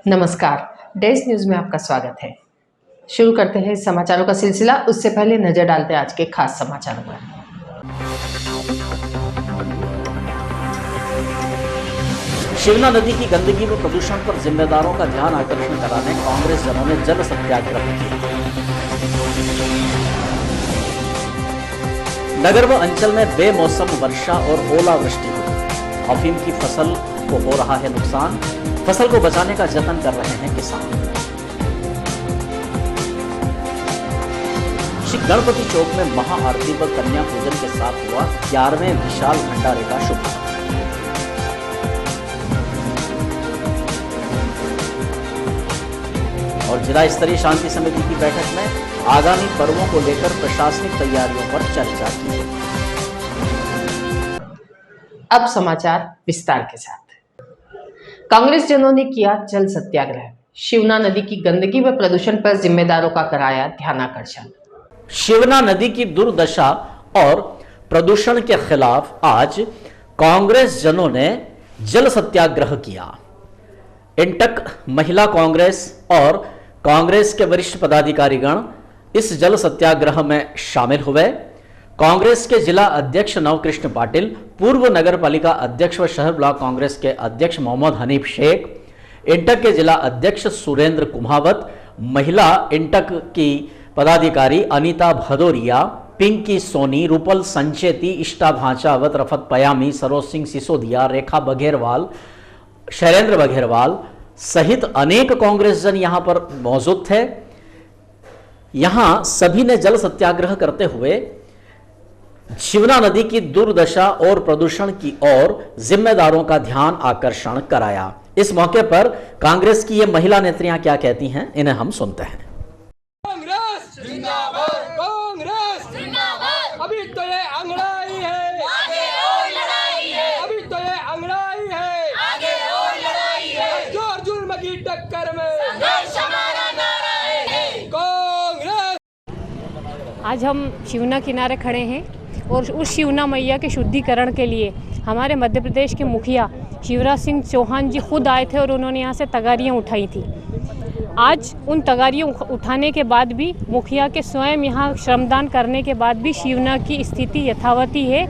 नमस्कार, days news में आपका स्वागत है। शुरू करते हैं समाचारों का सिलसिला। उससे पहले नजर डालते हैं आज के खास समाचारों पर। शिवना नदी की गंदगी व प्रदूषण पर जिम्मेदारों का ध्यान आकर्षण कराने कांग्रेस जनों ने जल सत्याग्रह किया। नगर व अंचल में बेमौसम वर्षा और ओलावृष्टि हुई। अफीम की फसल को हो रहा है नुकसान। फसल को बचाने का जतन कर रहे हैं किसान। श्री गणपति चौक में महाआरती व कन्या पूजन के साथ हुआ 11वें विशाल भंडारे का शुभारंभ। और जिला स्तरीय शांति समिति की बैठक में आगामी पर्वों को लेकर प्रशासनिक तैयारियों पर चर्चा की। अब समाचार विस्तार के साथ। कांग्रेस जनों ने किया जल सत्याग्रह। शिवना नदी की गंदगी व प्रदूषण पर जिम्मेदारों का कराया ध्यानाकर्षण। शिवना नदी की दुर्दशा और प्रदूषण के खिलाफ आज कांग्रेस जनों ने जल सत्याग्रह किया। इंटक महिला कांग्रेस और कांग्रेस के वरिष्ठ पदाधिकारीगण इस जल सत्याग्रह में शामिल हुए। कांग्रेस के जिला अध्यक्ष नवकृष्ण पाटिल, पूर्व नगर पालिका अध्यक्ष व शहर ब्लॉक कांग्रेस के अध्यक्ष मोहम्मद हनीफ शेख, इंटक के जिला अध्यक्ष सुरेंद्र कुमावत, महिला इंटक की पदाधिकारी अनीता भदौरिया, पिंकी सोनी, रूपल संचेती, इष्टा भांचावत, रफत पयामी, सरोज सिंह सिसोदिया, रेखा बघेरवाल, शैलेंद्र बघेरवाल सहित अनेक कांग्रेस जन यहां पर मौजूद थे। यहां सभी ने जल सत्याग्रह करते हुए शिवना नदी की दुर्दशा और प्रदूषण की ओर जिम्मेदारों का ध्यान आकर्षण कराया। इस मौके पर कांग्रेस की ये महिला नेत्रियां क्या कहती हैं, इन्हें हम सुनते हैं। कांग्रेस जिंदाबाद, कांग्रेस जिंदाबाद। अभी तो ये अंगड़ाई है, आगे और लड़ाई है। अभी तो ये अंगड़ाई है, आगे और लड़ाई है। जोर जुल्म की टक्कर में संघर्ष हमारा नारा है। कांग्रेस। आज हम शिवना किनारे खड़े हैं और उस शिवना मैया के शुद्धिकरण के लिए हमारे मध्य प्रदेश के मुखिया शिवराज सिंह चौहान जी खुद आए थे और उन्होंने यहाँ से तगारियाँ उठाई थी। आज उन तगारियों उठाने के बाद भी मुखिया के स्वयं यहाँ श्रमदान करने के बाद भी शिवना की स्थिति यथावती है।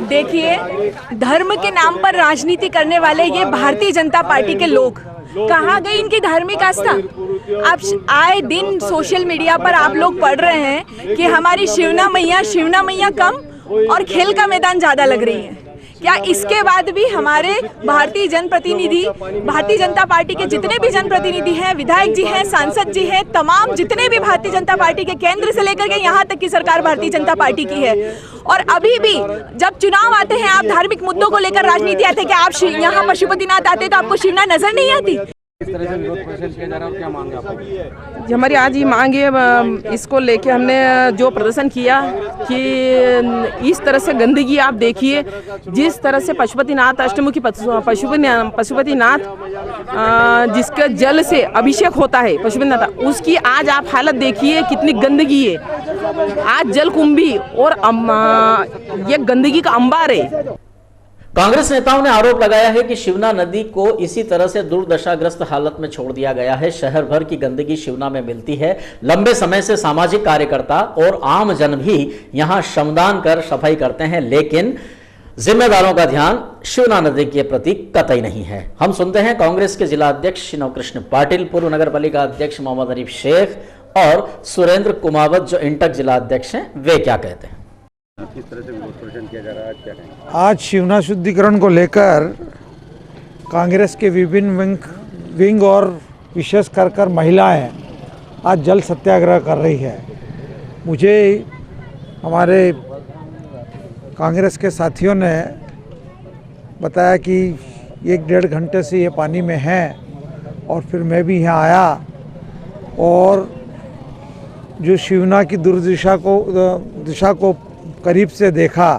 देखिए, धर्म के नाम पर राजनीति करने वाले ये भारतीय जनता पार्टी के लोग, कहाँ गई इनकी धार्मिक आस्था? आप आए दिन सोशल मीडिया पर आप लोग पढ़ रहे हैं कि हमारी शिवना मैया कम और खेल का मैदान ज्यादा लग रही है। क्या इसके बाद भी हमारे भारतीय जनता पार्टी के जितने भी जनप्रतिनिधि हैं, विधायक जी हैं, सांसद जी हैं, तमाम जितने भी भारतीय जनता पार्टी के केंद्र से लेकर के यहाँ तक की सरकार भारतीय जनता पार्टी की है, और अभी भी जब चुनाव आते हैं आप धार्मिक मुद्दों को लेकर राजनीति आते हैं कि आप यहाँ पशुपतिनाथ आते तो आपको शिवना नजर नहीं आती? इस तरह से विरोध प्रदर्शन किया जा रहा है और क्या मांग है आपकी? हमारी आज ये मांग है, इसको लेके हमने जो प्रदर्शन किया कि इस तरह से गंदगी आप देखिए, जिस तरह से पशुपतिनाथ अष्टमुखी पशुपतिनाथ जिसका जल से अभिषेक होता है पशुपतिनाथ, उसकी आज आप हालत देखिए कितनी गंदगी है। आज जल कुंभी और ये गंदगी का अंबार है। कांग्रेस नेताओं ने आरोप लगाया है कि शिवना नदी को इसी तरह से दुर्दशाग्रस्त हालत में छोड़ दिया गया है। शहर भर की गंदगी शिवना में मिलती है। लंबे समय से सामाजिक कार्यकर्ता और आम जन भी यहां श्रमदान कर सफाई करते हैं, लेकिन जिम्मेदारों का ध्यान शिवना नदी के प्रति कतई नहीं है। हम सुनते हैं कांग्रेस के जिला अध्यक्ष नवकृष्ण पाटिल, पूर्व नगर पालिका अध्यक्ष मोहम्मद हनीफ शेख और सुरेंद्र कुमावत जो इंटक जिला अध्यक्ष हैं, वे क्या कहते हैं। किस तरह से विरोध प्रदर्शन किया जा रहा है, क्या कहेंगे? आज शिवना शुद्धिकरण को लेकर कांग्रेस के विभिन्न विंग और विशेष कर महिलाएं आज जल सत्याग्रह कर रही है। मुझे हमारे कांग्रेस के साथियों ने बताया कि 1-1.5 घंटे से ये पानी में है, और फिर मैं भी यहाँ आया और जो शिवना की दुर्दशा को करीब से देखा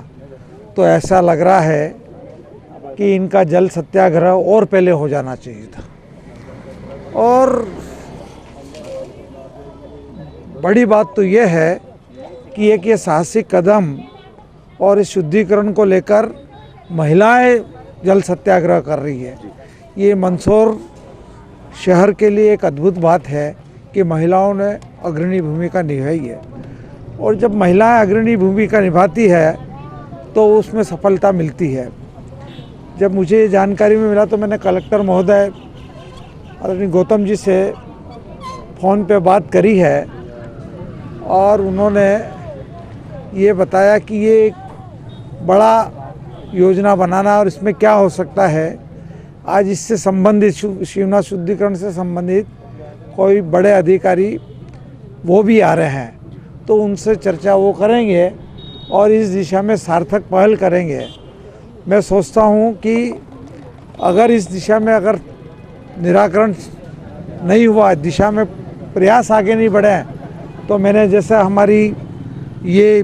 तो ऐसा लग रहा है कि इनका जल सत्याग्रह और पहले हो जाना चाहिए था। और बड़ी बात तो यह है कि एक ये साहसिक कदम और इस शुद्धिकरण को लेकर महिलाएं जल सत्याग्रह कर रही है। ये मंदसौर शहर के लिए एक अद्भुत बात है कि महिलाओं ने अग्रणी भूमिका निभाई है, और जब महिलाएं अग्रणी भूमिका निभाती है तो उसमें सफलता मिलती है। जब मुझे जानकारी में मिला तो मैंने कलेक्टर महोदय आदरणीय गौतम जी से फ़ोन पे बात करी है, और उन्होंने ये बताया कि ये एक बड़ा योजना बनाना और इसमें क्या हो सकता है। आज इससे संबंधित शिवना शुद्धिकरण से संबंधित कोई बड़े अधिकारी वो भी आ रहे हैं, तो उनसे चर्चा वो करेंगे और इस दिशा में सार्थक पहल करेंगे। मैं सोचता हूँ कि अगर इस दिशा में अगर निराकरण नहीं हुआ, दिशा में प्रयास आगे नहीं बढ़े, तो मैंने जैसे हमारी ये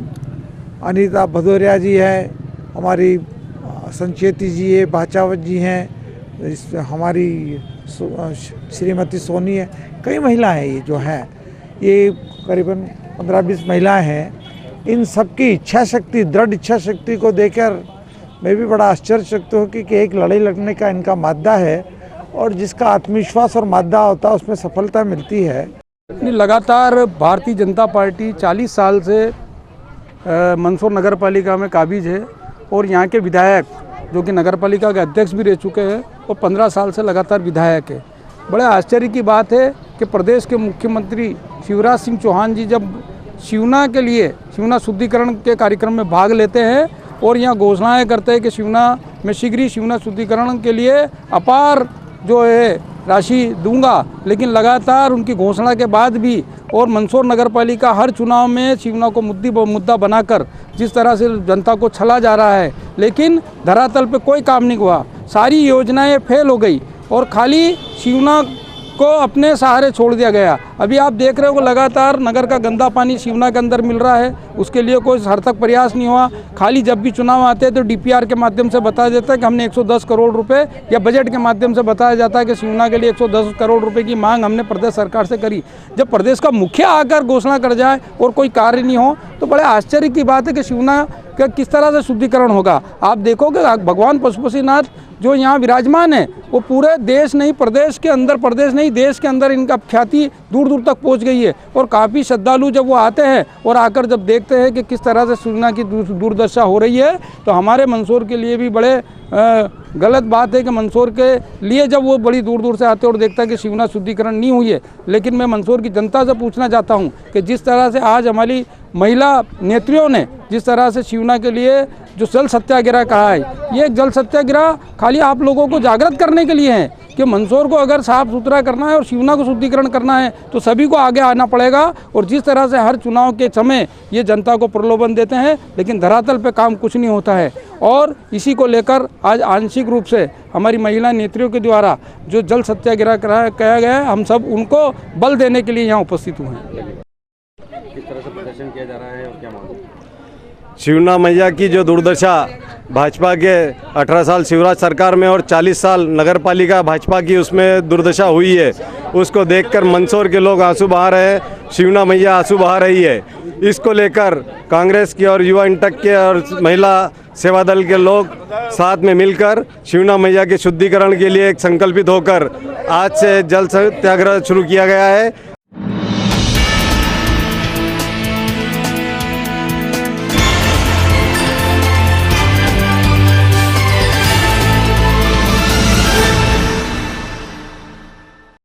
अनीता भदौरिया जी है, हमारी संचेती जी है, बाचावत जी हैं, हमारी श्रीमती सोनी है, कई महिलाएं ये जो हैं, ये करीबन 15-20 महिलाएं हैं। इन सबकी इच्छा शक्ति, दृढ़ इच्छा शक्ति को देखकर मैं भी बड़ा आश्चर्यचकित हूँ कि एक लड़ाई लड़ने का इनका मादा है, और जिसका आत्मविश्वास और मादा होता है उसमें सफलता मिलती है। लगातार भारतीय जनता पार्टी 40 साल से मंदसौर नगर पालिका में काबिज है, और यहाँ के विधायक जो कि नगर पालिका के अध्यक्ष भी रह चुके हैं और 15 साल से लगातार विधायक है। बड़े आश्चर्य की बात है कि प्रदेश के मुख्यमंत्री शिवराज सिंह चौहान जी जब शिवना के लिए शिवना शुद्धिकरण के कार्यक्रम में भाग लेते हैं और यहाँ घोषणाएं करते हैं कि शिवना में शीघ्र ही शिवना शुद्धिकरण के लिए अपार जो है राशि दूंगा, लेकिन लगातार उनकी घोषणा के बाद भी और मंदसौर नगर पालिका हर चुनाव में शिवना को मुद्दा बनाकर जिस तरह से जनता को छला जा रहा है, लेकिन धरातल पे कोई काम नहीं हुआ। सारी योजनाएं फेल हो गई और खाली शिवना को अपने सहारे छोड़ दिया गया। अभी आप देख रहे हो लगातार नगर का गंदा पानी शिवना के अंदर मिल रहा है, उसके लिए कोई सार्थक प्रयास नहीं हुआ। खाली जब भी चुनाव आते हैं तो डीपीआर के माध्यम से बताया जाता है कि हमने 110 करोड़ रुपए, या बजट के माध्यम से बताया जाता है कि शिवना के लिए 110 करोड़ रुपए की मांग हमने प्रदेश सरकार से करी। जब प्रदेश का मुखिया आकर घोषणा कर जाए और कोई कार्य नहीं हो तो बड़े आश्चर्य की बात है कि शिवना का किस तरह से शुद्धिकरण होगा। आप देखोगे भगवान पशुपतिनाथ जो यहाँ विराजमान है वो पूरे देश नहीं, प्रदेश के अंदर, प्रदेश नहीं देश के अंदर इनका ख्याति दूर दूर तक पहुँच गई है। और काफ़ी श्रद्धालु जब वो आते हैं और आकर जब देखते हैं कि किस तरह से शिवना की दुर्दशा हो रही है, तो हमारे मंदसौर के लिए भी बड़े गलत बात है कि मंदसौर के लिए जब वो बड़ी दूर दूर से आते हैं और देखता है कि शिवना शुद्धिकरण नहीं हुई है। लेकिन मैं मंदसौर की जनता से पूछना चाहता हूँ कि जिस तरह से आज हमारी महिला नेत्रियों ने जिस तरह से शिवना के लिए जो जल सत्याग्रह कहा है, ये जल सत्याग्रह खाली आप लोगों को जागृत करने के लिए है कि मंदसौर को अगर साफ सुथरा करना है और शिवना को शुद्धिकरण करना है तो सभी को आगे आना पड़ेगा। और जिस तरह से हर चुनाव के समय ये जनता को प्रलोभन देते हैं, लेकिन धरातल पे काम कुछ नहीं होता है। और इसी को लेकर आज आंशिक रूप से हमारी महिला नेत्रियों के द्वारा जो जल सत्याग्रह किया गया है, हम सब उनको बल देने के लिए यहाँ उपस्थित हुए हैं। किस तरह से प्रदर्शन किया जा रहा है और क्या मांग? शिवना मैया की जो दुर्दशा भाजपा के 18 साल शिवराज सरकार में और 40 साल नगर पालिका भाजपा की उसमें दुर्दशा हुई है, उसको देखकर मंदसौर के लोग आंसू बहा रहे हैं, शिवना मैया आंसू बहा रही है। इसको लेकर कांग्रेस की और युवा इंटक के और महिला सेवा दल के लोग साथ में मिलकर शिवना मैया के शुद्धिकरण के लिए एक संकल्पित होकर आज से जल सत्याग्रह शुरू किया गया है।